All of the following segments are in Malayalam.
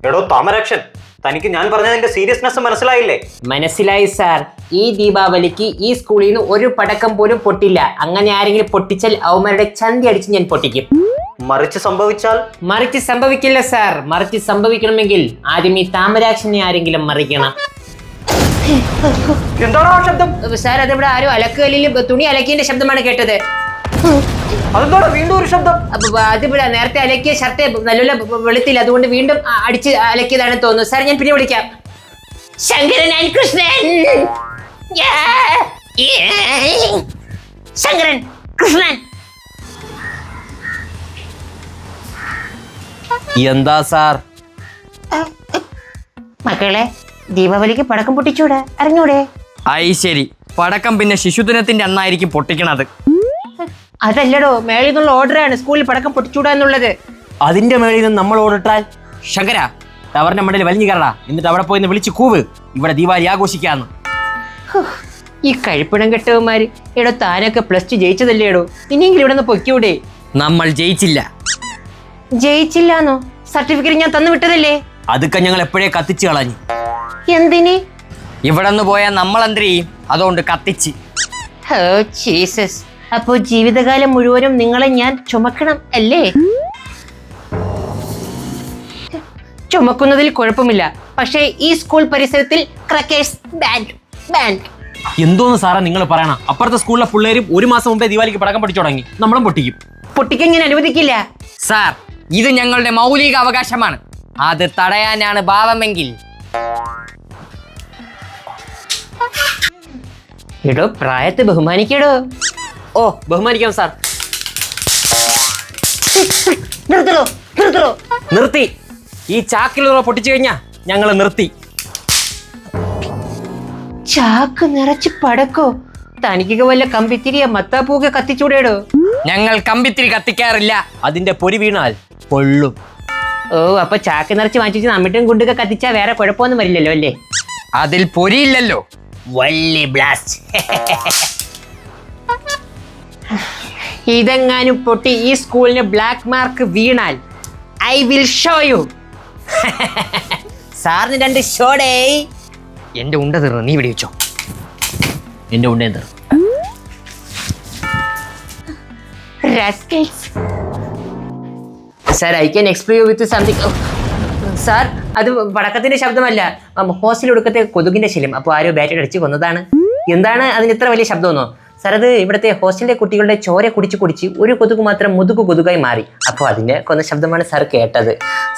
എടോ താമരാക്ഷൻ, തനിക്ക് ഞാൻ പറഞ്ഞതിന്റെ സീരിയസ്നെസ് മനസ്സിലായില്ലേ? മനസ്സിലായി സാർ. ഈ ദീപാവലിക്ക് ഈ സ്കൂളിൽ നിന്ന് ഒരു പടക്കം പോലും പൊട്ടില്ല. അങ്ങനെ ആരെങ്കിലും പൊട്ടിച്ചാൽ അവന്മാരുടെ ചന്തി അടിച്ച് ഞാൻ പൊട്ടിക്കും. മറിച്ച് സംഭവിച്ചാൽ? മറിച്ച് സംഭവിക്കില്ല സാർ. മറിച്ച് സംഭവിക്കണമെങ്കിൽ ആദ്യം ഈ താമരാക്ഷനെ ആരെങ്കിലും മറിക്കണം. എന്താണോ ആ ശബ്ദം? സാർ, അതിവിടെ ആരും അലക്കലിൽ തുണി അലക്കിയതിന്റെ ശബ്ദമാണ് കേട്ടത്. അതെന്താണ് വീണ്ടും ഒരു ശബ്ദം? അതിവിടെ നേരത്തെ അലക്കിയ ഷർട്ട് നല്ല വെളുത്തില്ല, അതുകൊണ്ട് വീണ്ടും അടിച്ച് അലക്കിയതാണ് തോന്നുന്നു. സാർ, ഞാൻ പിന്നെ വിളിക്കാം. ശങ്കരൻ ആൻഡ് കൃഷ്ണൻ. ശങ്കരൻ, കൃഷ്ണൻ. എന്താ സാർ? മക്കളെ, ദീപാവലിക്ക് പടക്കം പൊട്ടിച്ചൂടെ? അറിഞ്ഞൂടെ? ഐ ശരി, പടക്കം പിന്നെ ശിശുദിനത്തിന്റെ അന്നായിരിക്കും പൊട്ടിക്കണത്. അതല്ലടോ, മേളിൽ നിന്നുള്ള ഓർഡറാണ് സ്കൂളിൽ പടക്കം പൊട്ടിച്ചൂടാ എന്നുള്ളത്. അതിന്റെ മേളിൽ നിന്ന് നമ്മൾ ഓടിട്ടാൽ ശങ്കര ടവറിന്റെ മണ്ടയിൽ വലിഞ്ഞു കയറടാ. എന്നിട്ട് അവിടെ പോയി വിളിച്ച് കൂവ്, ഇവിടെ ദീപാവലി ആഘോഷിക്കാന്ന്. ഈ കഴിപ്പിടം കെട്ടവന്മാര്. എടോ, താനൊക്കെ +2 ജയിച്ചതല്ലേ എടോ? ഇനിയെങ്കിലും ഇവിടെ നിന്ന് പൊയ്ക്കൂടെ? നമ്മൾ ജയിച്ചില്ല. ജയിച്ചില്ലാന്നോ? സർട്ടിഫിക്കറ്റ് ഞാൻ തന്നു വിട്ടതല്ലേ? അതൊക്കെ ഞങ്ങൾ എപ്പോഴേ കത്തിച്ച് കളഞ്ഞു. എന്തിന്? ഇവിടെ നിന്ന് പോയാൽ നമ്മൾ എന്ത് ചെയ്യും? അതുകൊണ്ട് കത്തിച്ച്. ഓ ജീസസ്, അപ്പോ ജീവിതകാലം മുഴുവനും നിങ്ങളെ ഞാൻ ചുമക്കണം അല്ലേ? ചുമക്കുന്നതിൽ കുഴപ്പമില്ല, പക്ഷേ ഈ സ്കൂൾ പരിസരത്തിൽ ക്രാക്കേഴ്സ് ബാൻഡ്. എന്തോന്ന് സാറേ നിങ്ങൾ പറയണം? അപ്പുറത്തെ സ്കൂളിലെ പിള്ളേരും 1 മാസം മുമ്പേ ദീപാവലിക്ക് പടക്കം പൊട്ടിച്ചു തുടങ്ങി. നമ്മളും പൊട്ടിക്കും. പൊട്ടിക്കാൻ ഞാൻ അനുവദിക്കില്ല സാർ. ഇത് ഞങ്ങളുടെ മൗലിക അവകാശമാണ്. അത് തടയാനാണ് ഭാവമെങ്കിൽ. എടോ, പ്രായത്തെ ബഹുമാനിക്കടോ. ഓ, ബഹുമാനിക്കാം സാർ. നിർത്തി. ഈ ചാക്കിൽ പൊട്ടിച്ചു കഴിഞ്ഞാ ഞങ്ങൾ നിർത്തി. ചാക്ക് നിറച്ച് പടക്കോ? തനിക്കൊക്കെ വല്ല കമ്പിത്തിരിയ മത്താപ്പൂക്കെ കത്തിച്ചൂടേടോ? ഞങ്ങൾ കമ്പിത്തിരി കത്തിക്കാറില്ല. അതിന്റെ പൊരി വീണാൽ പൊള്ളും. ഓ, അപ്പൊ ചാക്ക് നിറച്ച് വാങ്ങിച്ചു നമ്മിട്ടും കുണ്ടൊക്കെ കത്തിച്ചാ വേറെ കുഴപ്പമൊന്നും വരില്ലല്ലോ അല്ലേ? അതിൽ പൊരിയില്ലല്ലോ. വള്ളി ബ്ലാസ്റ്റ്. ഇതെങ്ങാനും പൊട്ടി ഈ സ്കൂളിന് ബ്ലാക്ക് മാർക്ക് വീണാൽ ഐ വിൽ ഷോ യു. സാറിന് 2 ഷോടേ. എന്റെ ഉണ്ട തീർന്നു, നീ ഇവിടെ വെച്ചോ. എന്റെ ഉണ്ട തീർന്നു. Sir, I can explain you with something. Sir, അത് പടക്കത്തിന്റെ ശബ്ദമല്ല, ഹോസ്റ്റൽ ഒടുക്കത്തെ കൊതുകിന്റെ ശല്യം. അപ്പോൾ ആരോ ബാറ്റ് അടിച്ച് കൊന്നതാണ്. എന്താണ് അതിന് ഇത്ര വലിയ ശബ്ദമെന്നോ? സാർ, അത് ഇവിടുത്തെ ഹോസ്റ്റലിലെ കുട്ടികളുടെ ചോര കുടിച്ച് ഒരു കൊതുക് മാത്രം മുതുകു കൊതുകായി മാറി. അപ്പോൾ അതിന്റെ കൊന്ന ശബ്ദമാണ് സാർ കേട്ടത്.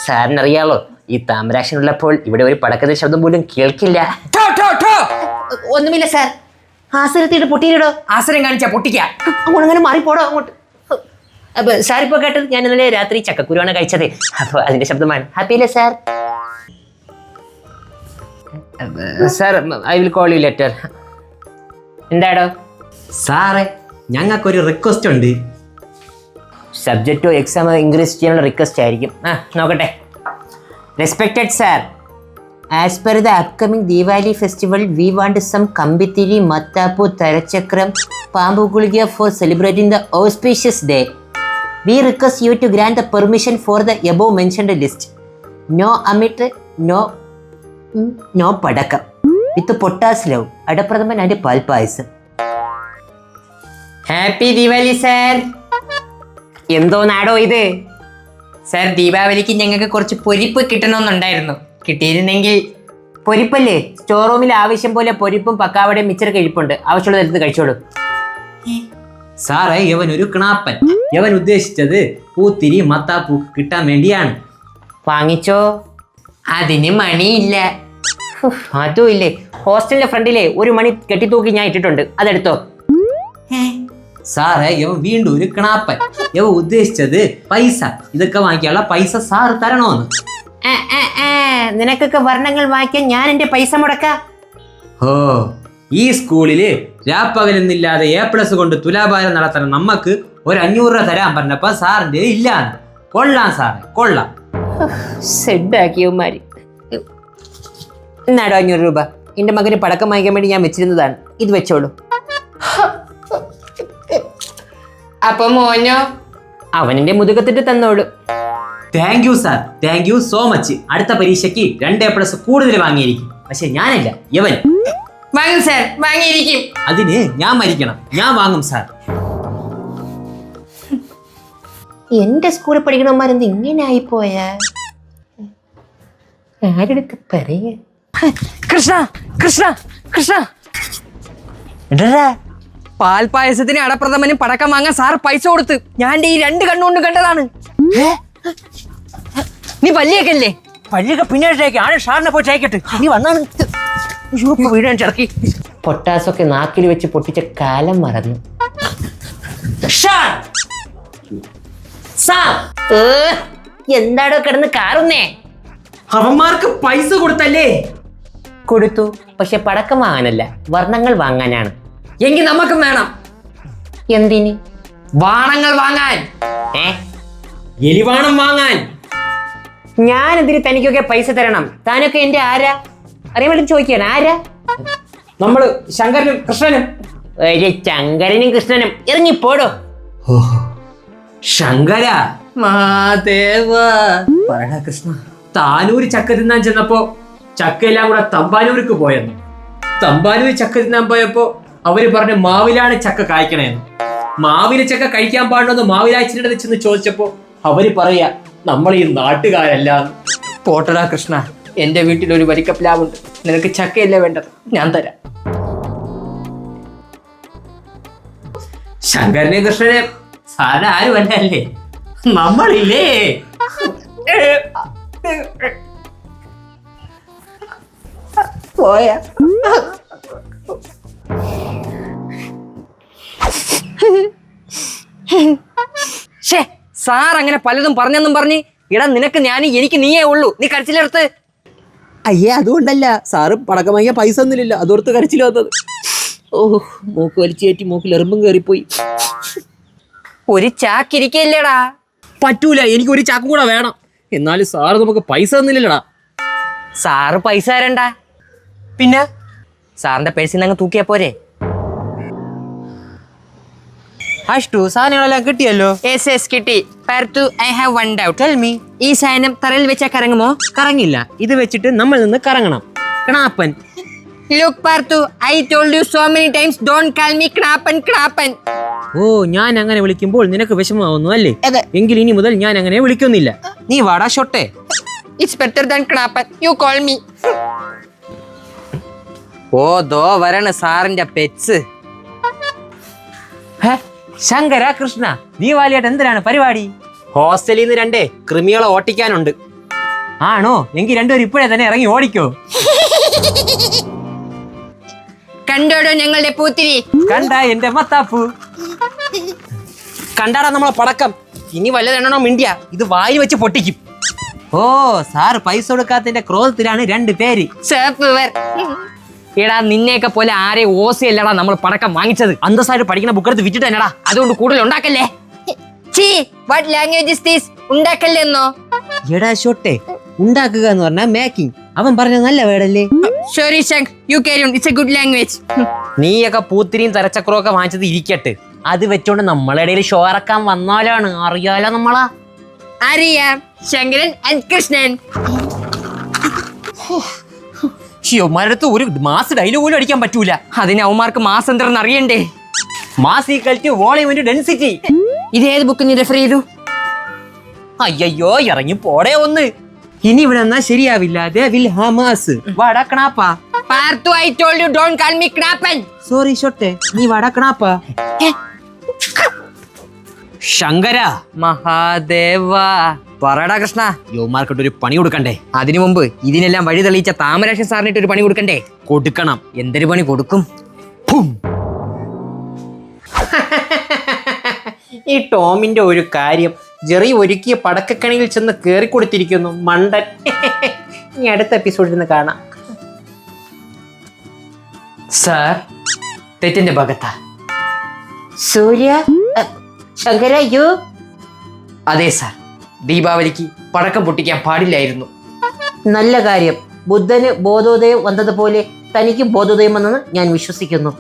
സാറിനറിയാലോ, ഈ താമരാക്ഷൻ ഉള്ളപ്പോൾ ഇവിടെ ഒരു പടക്കത്തിന്റെ ശബ്ദം പോലും കേൾക്കില്ല. ഒന്നുമില്ല സാർ. ആസരത്തിട്ട് പൊട്ടിയിടോ. ആസരം കാണിച്ചാ പൊട്ടിക്കാം. അങ്ങനെ മാറിപ്പോടോ അങ്ങോട്ട്. അപ്പൊ സാർ ഇപ്പൊ കേട്ടത് ഞാൻ ഇന്നലെ രാത്രി ചക്കക്കുരുവാണ് കഴിച്ചത്. അപ്പൊ അതിന്റെ ശബ്ദമാണ്. ഹാപ്പിയല്ലേ sir? Sir, I will call you letter. എന്താടോ? സാറേ, ഞങ്ങൾക്കൊരു റിക്വസ്റ്റ് ഉണ്ട്. സബ്ജക്റ്റോ എക്സാം ഇംഗ്ലീഷ് ചെയ്യാനുള്ള റിക്വസ്റ്റ് ആയിരിക്കും. നോക്കട്ടെ. Respected sir, as per the upcoming Deepavali festival we want some kambithiri, mathappu, tharachakram, pambu gulika for celebrating the auspicious day. We request you to grant the permission for the above mentioned list. No amitre, no padakam. With potas love, adapradhaman and palpayasam. Happy Deepavali sir. എന്തോ നാടോ ഇത്? സാർ, ദീപാവലിക്ക് ഞങ്ങൾക്ക് കുറച്ച് പൊരിപ്പ് കിട്ടണമെന്നുണ്ടായിരുന്നു. കിട്ടിയിരുന്നെങ്കിൽ. പൊരിപ്പല്ലേ? സ്റ്റോർ റൂമിൽ ആവശ്യം പോലെ പൊരിപ്പും പക്കാവടയും മിച്ചറൊക്കെ ഇരിപ്പുണ്ട്. ആവശ്യമുള്ള എടുത്ത് കഴിച്ചോളൂ. സാറേ, യവൻ ഒരു കിണാപ്പൻ. യവൻ ഉദ്ദേശിച്ചത് പൂത്തിരി മത്താപ്പൂ കിട്ടാൻ വേണ്ടിയാണ്. വാങ്ങിച്ചോ? അതിന് മണിയില്ല. അതും ഇല്ലേ? ഹോസ്റ്റലിന്റെ ഫ്രണ്ടിലെ ഒരു മണി കെട്ടിത്തൂക്കി ഞാൻ ഇട്ടിട്ടുണ്ട്, അതെടുത്തോ. സാറേ, യവൻ വീണ്ടും ഒരു കിണാപ്പൻ. യവൻ ഉദ്ദേശിച്ചത് പൈസ. ഇതൊക്കെ വാങ്ങിക്കാനുള്ള പൈസ സാർ തരണോന്ന്. നിനക്കൊക്കെ വർണ്ണങ്ങൾ വാങ്ങിക്കാൻ ഞാൻ എന്റെ പൈസ മുടക്കാം. ഓ, ഈ സ്കൂളില് രാപ്പകലെന്നില്ലാതെ A+ കൊണ്ട് തുലാഭാരം നടത്തണം. നമുക്ക് ഒരു 500 രൂപ തരാൻ പറഞ്ഞപ്പോ സാറിന്റെ ഇല്ലാന്ന്. കൊള്ളാം സാറേ, കൊള്ളാം. സെഡാക്കിയവന്മാര്. എന്നാടോ 500 രൂപ? എന്റെ മകന് പടക്കം വാങ്ങിക്കാൻ വേണ്ടി ഞാൻ വെച്ചിരുന്നതാണ്. ഇത് വെച്ചോളൂ. അപ്പൊ മോനോ? അവനെന്റെ മുതുകത്തിട്ട് തന്നോളൂ. Thank you sir, thank you so much. അടുത്ത പരീക്ഷയ്ക്ക് 2 A+ കൂടുതൽ വാങ്ങിയിരിക്കും. പക്ഷെ ഞാനല്ല, യവൻ വാങ്ങും സാർ, വാങ്ങിയിരിക്കും. അതിന് ഞാൻ മരിക്കണം. ഞാൻ വാങ്ങും സാർ. എന്റെ സ്കൂളിൽ പഠിക്കണമാരെന്ത് ഇങ്ങനെ ആയിപ്പോയാ? ആരെടുത്ത് പറയ? കൃഷ്ണ കൃഷ്ണ കൃഷ്ണ, പാൽപായസത്തിന് അടപ്രഥമനും പടക്കം വാങ്ങാൻ സാർ പൈസ കൊടുത്ത് ഞാൻ ഈ 2 കണ്ണുകൊണ്ട് കണ്ടതാണ്. നീ പല്ലിയൊക്കെയല്ലേ? പള്ളിയൊക്കെ പിന്നീടേക്ക് ആണ് സാറിനെ പോയി ചേക്കട്ട്. നീ വന്നാണ് വീടാൻ ചിറക്കി. പൊട്ടാസൊക്കെ നാക്കിൽ വെച്ച് പൊട്ടിച്ച കാലം മറന്നു. എന്താടോ കിടന്ന് കാറുന്നേ? അവന്മാർക്ക് പൈസ കൊടുത്തല്ലേ? കൊടുത്തു, പക്ഷെ പടക്കം വാങ്ങാനല്ല, വർണ്ണങ്ങൾ വാങ്ങാനാണ്. എങ്കിൽ നമുക്കും വേണം. എന്തിന്? വാണങ്ങൾ വാങ്ങാൻ. എലിവാണം വാങ്ങാൻ. ഞാനെതിരെ തനിക്കൊക്കെ പൈസ തരണം. താനൊക്കെ എന്റെ ആരാ അറിയാൻ വേണ്ടി ചോദിക്കാണ്. ആരാ? നമ്മള് ശങ്കരനും കൃഷ്ണനും. ഒരു ശങ്കരനും കൃഷ്ണനും ഇറങ്ങിപ്പോടോ. ശങ്കര മാദേവ. പറയടാ കൃഷ്ണ, താനൂര് ചക്ക തിന്നാൻ ചെന്നപ്പോ ചക്കയെല്ലാം കൂടെ തമ്പാനൂർക്ക് പോയെന്ന്. തമ്പാനൂര് ചക്ക തിന്നാൻ പോയപ്പോ അവര് പറഞ്ഞു മാവിലാണ് ചക്ക കായ്ക്കണേന്ന്. മാവിലെ ചക്ക കഴിക്കാൻ പാടുണ്ടെന്ന് മാവിലാച്ചിനടുത്ത് ചെന്ന് ചോദിച്ചപ്പോ അവര് പറയാ നമ്മൾ ഈ നാട്ടുകാരല്ല. പോട്ടടാ കൃഷ്ണ, എന്റെ വീട്ടിൽ ഒരു വരിക്കപ്ലാവുണ്ട്. നിനക്ക് ചക്കയല്ലേ വേണ്ടത്? ഞാൻ തരാം. ശങ്കരനെ കൃഷ്ണനെ സാറിന് ആരും അല്ലേ, നമ്മളില്ലേ? പോയാ ഷേ, സാർ അങ്ങനെ പലതും പറഞ്ഞെന്നും പറഞ്ഞ് ഇടാ നിനക്ക് ഞാൻ എനിക്ക് നീയേ ഉള്ളൂ. നീ കരച്ചിലെടുത്ത്. അയ്യേ, അതുകൊണ്ടല്ല സാറ് പടക്കം വാങ്ങിയ പൈസ ഒന്നുമില്ല, അതോർത്ത് കരച്ചിൽ വന്നത്. ഓഹ്, മൂക്ക് വലിച്ചു കയറ്റി മൂക്കിൽ എറുമ്പും കയറിപ്പോയി. ഒരു ചാക്കിരിക്കല്ലേടാ. പറ്റൂല, എനിക്ക് ഒരു ചാക്കും കൂടെ വേണം. എന്നാലും സാറ് നമുക്ക് പൈസ തന്നില്ലടാ. സാറ് പൈസ തരണ്ട, പിന്നെ സാറിന്റെ പേഴ്സിൽ നിന്ന് അങ്ങ് തൂക്കിയാ പോരെ? അഷ്ടു, സാധനങ്ങളെല്ലാം കിട്ടിയല്ലോ. യെസ് യെസ് കിട്ടി. പാർത്തു, I have one doubt. Tell me, ഈ സാധനം തറയിൽ വെച്ചാൽ കറങ്ങുമോ? കറങ്ങില്ല, ഇത് വെച്ചിട്ട് നമ്മൾ നിന്ന് കറങ്ങണം. കണാപ്പൻ. Look Parthu, I told you so many times don't call me Knapan Knapan. ഓ, ഞാൻ അങ്ങനെ വിളിക്കുമ്പോൾ നിനക്ക് വിഷമമാവുന്നു അല്ലേ? എങ്കിൽ ഇനി മുതൽ ഞാൻ അങ്ങനെ വിളിക്കുന്നില്ല. നീ വാടാ ഷൊട്ടെ. It's better than Knapan. You call me. ഓ ദോ വരണ സാറിന്റെ പെറ്റ്സ്. ശങ്കര കൃഷ്ണ, ദീപാവലിയായിട്ട് എന്തിനാണ് പരിപാടി? ഹോസ്റ്റലിൽ നിന്ന് 2 കൃമികളെ ഓട്ടിക്കാനുണ്ട്. ആണോ? എങ്കിൽ 2 ഇപ്പോഴേ തന്നെ ഇറങ്ങി ഓടിക്കോ. കണ്ടോടോ ഞങ്ങളുടെ പൂത്തിരി. കണ്ട എന്റെ മത്താപ്പു. കണ്ടാടാ നമ്മളെ പടക്കം. ഇനി വല്ലതെണ്ണോ മിണ്ടിയ ഇത് വായിൽ വെച്ച് പൊട്ടിക്കും. ഓ, സാർ പൈസ കൊടുക്കാത്തതിന്റെ ക്രോധത്തിലാണ് 2 പേര്. സേഫ്വർ. എടാ നിന്നെയൊക്കെ പോലെ ആരെ ഓസയല്ലടാ നമ്മൾ പടക്കം വാങ്ങിച്ചത്. അന്തസ്സായിട്ട് പഠിക്കുന്ന ബുക്കെടുത്ത് വിറ്റിട്ട് തന്നെടാ. അതുകൊണ്ട് കൂടുതൽ ഉണ്ടാക്കല്ലേ. What language is this? ഉണ്ടാക്കല്ലെന്നോ? എടാ ഷൊട്ടെ, ഉണ്ടാക്കുക എന്ന് പറഞ്ഞാൽ മേക്കിംഗ്. അവൻ പറഞ്ഞ നല്ല വേടല്ലേ? Sorry Shank, you carry on. It's a good language. നീയൊക്കെ പൂത്തിരിയും തരച്ചക്രവും ഒക്കെ വാങ്ങിച്ചത് ഇരിക്കട്ടെ. അത് വെച്ചോണ്ട് നമ്മളിടയിൽ ഷോ ഇറക്കാൻ വന്നാലാണ്. അറിയാലോ നമ്മളാ. അറിയാം, ശങ്കരൻ ആൻഡ് കൃഷ്ണൻ. ഷിയോമാരടുത്ത് ഒരു മാസ് ഡയലോഗ് പോലും അടിക്കാൻ പറ്റൂല. അതിന് അവന്മാർക്ക് മാസം എന്തെന്ന് അറിയണ്ടേ? Mass equal to volume into density. ഇതേത് ബുക്ക് നീ റെഫർ ചെയ്തു? അയ്യോ, ഇറങ്ങി പോടേ ഒന്ന്. ഇനി ഇവിടെ എന്നാ ശരിയാവില്ല. വടക്കണാപ്പാ. പാർത്തു, I told you don't call me Knapan. Sorry ഷൊട്ടെ, നീ വടക്കണാപ്പാ. ശങ്കര മഹാദേവ. പറടാ കൃഷ്ണ. യോമാർക്കിട്ട് ഒരു പണി കൊടുക്കണ്ടേ? അതിനു മുമ്പ് ഇതിനെല്ലാം വഴി തെളിയിച്ച താമരാക്ഷൻ സാറിനിട്ട് ഒരു പണി കൊടുക്കണ്ടേ? കൊടുക്കണം. എന്തൊരു പണി കൊടുക്കും? ഈ ടോമിന്റെ ഒരു കാര്യം, ജെറി ഒരുക്കിയ പടക്കക്കണിയിൽ ചെന്ന് കേറിക്കൊടുത്തിരിക്കുന്നു മണ്ടൻ. ഇനി അടുത്ത എപ്പിസോഡിൽ നിന്ന് കാണാം. സാർ, തെറ്റിന്റെ ഭാഗത്താ. സൂര്യ, ശങ്കര, യു. അതെ സാർ, ദീപാവലിക്ക് പടക്കം പൊട്ടിക്കാൻ പാടില്ലായിരുന്നു. നല്ല കാര്യം. ബുദ്ധന് ബോധോദയം വന്നതുപോലെ തനിക്കും ബോധോദയം വന്നെന്ന് ഞാൻ വിശ്വസിക്കുന്നു.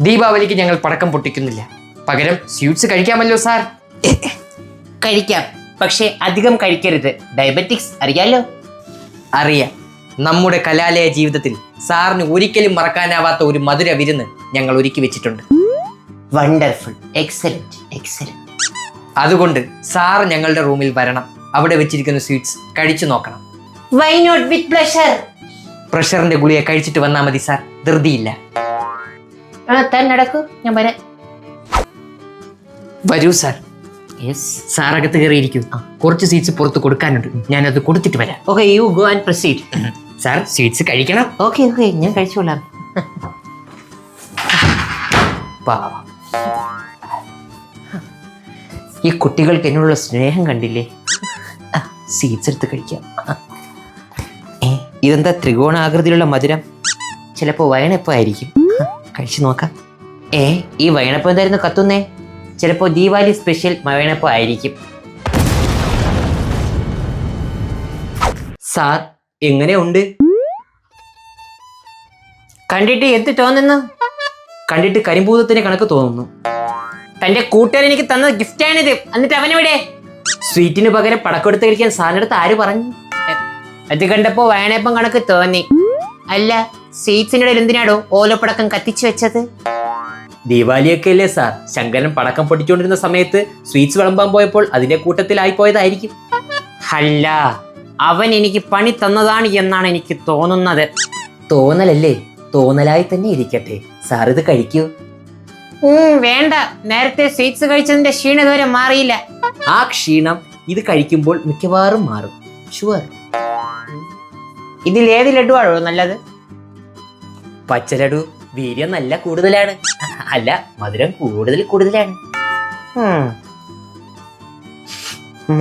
ദീപാവലിക്ക് ഞങ്ങൾ പടക്കം പൊട്ടിക്കുന്നില്ല. പകരം സ്വീറ്റ്സ് കഴിക്കാമല്ലോ സാർ. കഴിക്കാം, പക്ഷെ അധികം കഴിക്കരുത്, ഡയബറ്റിക്സ് അറിയാലോ. അറിയാം. നമ്മുടെ കലാലയ ജീവിതത്തിൽ സാറിന് ഒരിക്കലും മറക്കാനാവാത്ത ഒരു മധുര വിരുന്ന് ഞങ്ങൾ ഒരുക്കി വെച്ചിട്ടുണ്ട്. Wonderful, excellent, excellent. അതുകൊണ്ട് സാർ ഞങ്ങളുടെ റൂമിൽ വരണം. അവിടെ വെച്ചിരിക്കുന്ന സ്വീറ്റ്സ് കഴിച്ചു നോക്കണം. Why not, with pleasure. പ്രഷറിന്റെ ഗുളിക കഴിച്ചിട്ട് വന്നാൽ മതി സാർ, ധൃതിയില്ല. താൻ നടക്കൂ, ഞാൻ വരാം. വരൂ സാർ. യെസ്. സാർ അകത്ത് കയറിയിരിക്കൂ. കുറച്ച് സ്വീറ്റ്സ് പുറത്ത് കൊടുക്കാനുണ്ട്, ഞാനത് കൊടുത്തിട്ട് വരാം. Okay, you go and proceed. Sir sweets കഴിക്കണം. ഓക്കെ ഓക്കെ, ഞാൻ കഴിച്ചോളാം. പാവം. ഈ കുട്ടികൾക്ക് എന്നോടുള്ള സ്നേഹം കണ്ടില്ലേ? സീഡ്സ് എടുത്ത് കഴിക്കാം. ഇതെന്താ ത്രികോണാകൃതിയിലുള്ള മധുരം? ചിലപ്പോൾ വയണപ്പം ആയിരിക്കും. കഴിച്ചു നോക്കാം. ഈ വയണപ്പം എന്തായിരുന്നു കത്തുന്നേ? ചിലപ്പോൾ ദീപാവലി സ്പെഷ്യൽ വയണപ്പം ആയിരിക്കും. സാർ എങ്ങനെയുണ്ട്? കണ്ടിട്ട് എന്ത് തോന്നുന്നു? കണ്ടിട്ട് കരിമ്പൂതത്തിന്റെ കണക്ക് തോന്നുന്നു. തന്റെ കൂട്ടുകാരൻ എനിക്ക് തന്ന ഗിഫ്റ്റാണിത്. എന്നിട്ട് അവനെവിടെ? സ്വീറ്റിന് പകരം പടക്കെടുത്ത് കഴിക്കാൻ സാറിനടുത്ത് ആര് പറഞ്ഞു? അത് കണ്ടപ്പോ വയണപ്പം കണക്ക് തോന്നി. അല്ല, സ്വീറ്റ്സിൻ്റെ ഇടയിൽ എന്തിനാടോ ഓലപ്പടക്കം കത്തിച്ചു വെച്ചത്? ദീപാവലിയൊക്കെ അല്ലേ സാർ, ശങ്കരൻ പടക്കം പൊട്ടിച്ചുകൊണ്ടിരുന്ന സമയത്ത് സ്വീറ്റ്സ് വിളമ്പാൻ പോയപ്പോൾ അതിന്റെ കൂട്ടത്തിലായി പോയതായിരിക്കും. അല്ല, അവൻ എനിക്ക് പണി തന്നതാണ് എന്നാണ് എനിക്ക് തോന്നുന്നത്. തോന്നലല്ലേ, തോന്നലായി തന്നെ ഇരിക്കട്ടെ. സാർ ഇത് കഴിക്കൂ. വേണ്ട, നേരത്തെ സ്വീറ്റ്സ് കഴിച്ചതിന്റെ ക്ഷീണം ഇതുവരെ മാറിയില്ല. ആ ക്ഷീണം ഇത് കഴിക്കുമ്പോൾ മിക്കവാറും മാറും, ഷുവർ. ഇതിൽ ഏത് ലഡുവാണോ നല്ലത്? പച്ചലഡു വീര്യം നല്ല കൂടുതലാണ്. അല്ല, മധുരം കൂടുതലാണ്.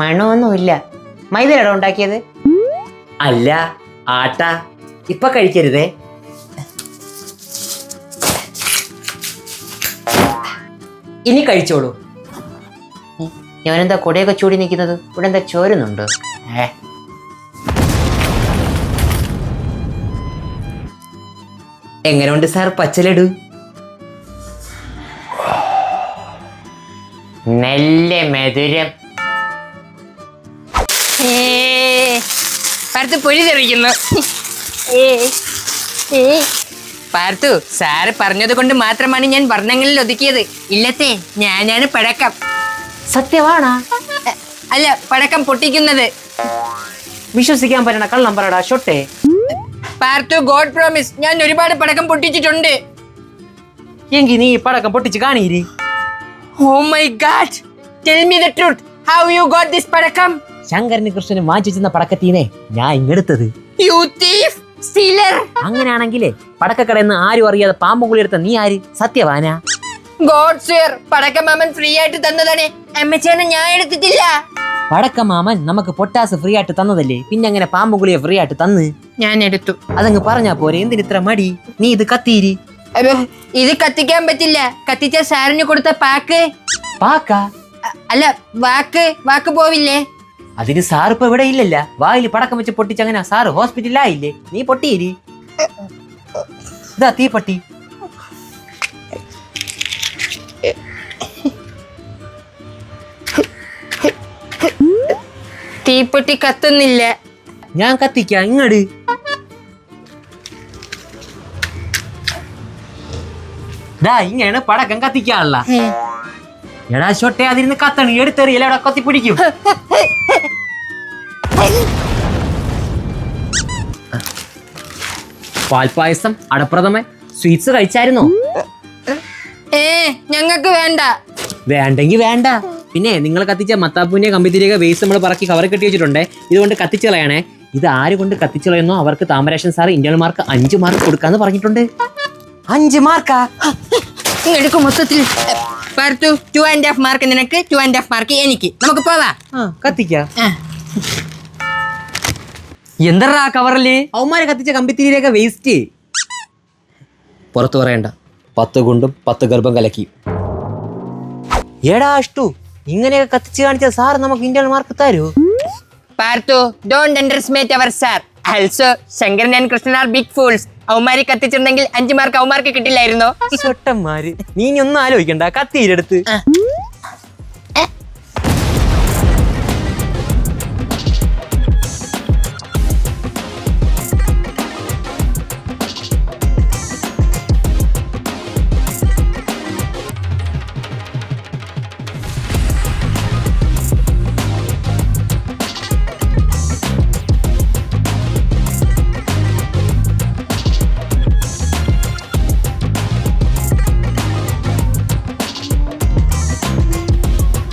മണമൊന്നുമില്ല. മൈദ ലഡു ഉണ്ടാക്കിയത്? അല്ല, ആട്ട. ഇപ്പൊ കഴിക്കരുതേ. ഇനി കഴിച്ചോളൂ. ഞാനെന്താ കൊടയൊക്കെ ചൂടി നിൽക്കുന്നത്? ഇവിടെ എന്താ ചോരുന്നുണ്ട്? എങ്ങനെയുണ്ട് സാർ പച്ചലഡു? നല്ല മധുരം. പാർത്തു പൊരി തെറിക്കുന്നു. പാർത്തു, സാറ് പറഞ്ഞത് കൊണ്ട് മാത്രമാണ് ഞാൻ വർണ്ണങ്ങളിൽ ഒതുക്കിയത്. ഇല്ലത്തെ ഞാനാണ് പടക്കം. സത്യമാണോ? അല്ല, പടക്കം പൊട്ടിക്കുന്നത്. വിശ്വസിക്കാൻ പറ്റണ കള്ളം പറടാ ഷൊട്ടെ. പാർത്തു, ഗോഡ് പ്രോമിസ്, ഞാൻ ഒരുപാട് പടക്കം പൊട്ടിച്ചിട്ടുണ്ട്. എങ്കിൽ നീ പടക്കം പൊട്ടിച്ച് കാണീരി. Oh my God! Tell me the truth. How you got this പടക്കം? ശങ്കരന് കൃഷ്ണന് വാങ്ങിച്ചെന്ന പടക്കത്തീനെ ഞാൻ ഇങ്ങെടുത്തത്. You thief! Stealer! അങ്ങനെയാണെങ്കിലേ പടക്കക്കടയിൽ നിന്ന് ആരും അറിയാതെ പാമ്പും കുളി എടുത്ത നീ ആര്? സത്യവാനാ? God sir, പടക്കം മാമൻ ഫ്രീ ആയിട്ട് തന്നതാണ്. അമ്മച്ചേനെ ഞാൻ എടുത്തിട്ടില്ല. പടക്കമാമൻ നമുക്ക് പൊട്ടാസ് ഫ്രീ ആയിട്ട് തന്നതല്ലേ, പിന്നെ അങ്ങനെ പാമ്പും കുളിയെ ഫ്രീ ആയിട്ട് തന്ന്? ഞാൻ എടുത്തു. അതങ്ങ് പറഞ്ഞാ പോരെ, എന്തിനിത്ര മടി? നീ ഇത് കത്തീരി. ഇത് കത്തിക്കാൻ പറ്റില്ല. കത്തിച്ച സാറിന് കൊടുത്ത പാക്ക്. പാക്കാ? അല്ല, വാക്ക് പോവില്ലേ? അതിന് സാർ ഇപ്പൊ ഇവിടെ ഇല്ലല്ല. വായിൽ പടക്കം വെച്ച് പൊട്ടിച്ചങ്ങനെ സാറ് ഹോസ്പിറ്റലിലായില്ലേ? നീ പൊട്ടിയിരി. ഇതാ തീപ്പട്ടി. തീപ്പെട്ടി കത്തുന്നില്ല. ഞാൻ കത്തിക്കാം, ഇങ്ങട്. ഇങ്ങനെയാണ് പടക്കം കത്തിക്കാനുള്ള. എടാ ഷൊട്ടെ, അതിരുന്ന് കത്തണി എടുത്തെറിയല്ല, അവിടെ കത്തി പിടിക്കും. പാൽപ്പായസം, അടപ്രഥമൻ, സ്വീറ്റ്സ് കഴിച്ചായിരുന്നോ? ഞങ്ങൾക്ക് വേണ്ട. വേണ്ടെങ്കി വേണ്ട. പിന്നെ നിങ്ങൾ കത്തിച്ച മത്താപ്പൂനെ കമ്പിത്തിരിയൊക്കെ വേസ്റ്റ് നമ്മൾ പറക്കി കവർ കെട്ടി വെച്ചിട്ടുണ്ടേ. ഇതുകൊണ്ട് കത്തിച്ചു കളയണേ. ഇത് ആര് കൊണ്ട് കത്തിച്ചു കളയുന്നോ അവർക്ക് Thamarashan sir internal mark 5 mark കൊടുക്കാന്ന് പറഞ്ഞിട്ടുണ്ട്. 5 മാർക്കാ? എടുക്കും മൊത്തത്തിൽ. 2.5 മാർക്ക് നിനക്ക്, 2.5 മാർക്ക് എനിക്ക്. നമുക്ക് പോവാ. കത്തിക്കാം. എന്താ കവറില്? അവന്മാരെ കത്തിച്ച കമ്പിത്തിരിയൊക്കെ വേസ്റ്റ്. പുറത്തു പറയണ്ട. 10 കൊണ്ടും 10 ഗർഭം കലക്കി. ഏടാ അഷ്ടു, ഇങ്ങനെയൊക്കെ കത്തിച്ച് കാണിച്ച സാർ നമുക്ക് ഇന്റേണൽ മാർക്ക് തരൂ? പാർത്തു, don't underestimate our sir. Also, Sankaran and Krishnan are big fools. അവന്മാരെ കത്തിച്ചിട്ടുണ്ടെങ്കിൽ 5 മാർക്ക് അവന്മാർക്ക് കിട്ടില്ലായിരുന്നോ? ചൊട്ടന്മാര്. നീ ഒന്നും ആലോചിക്കണ്ട, കത്തിയിലെടുത്ത്.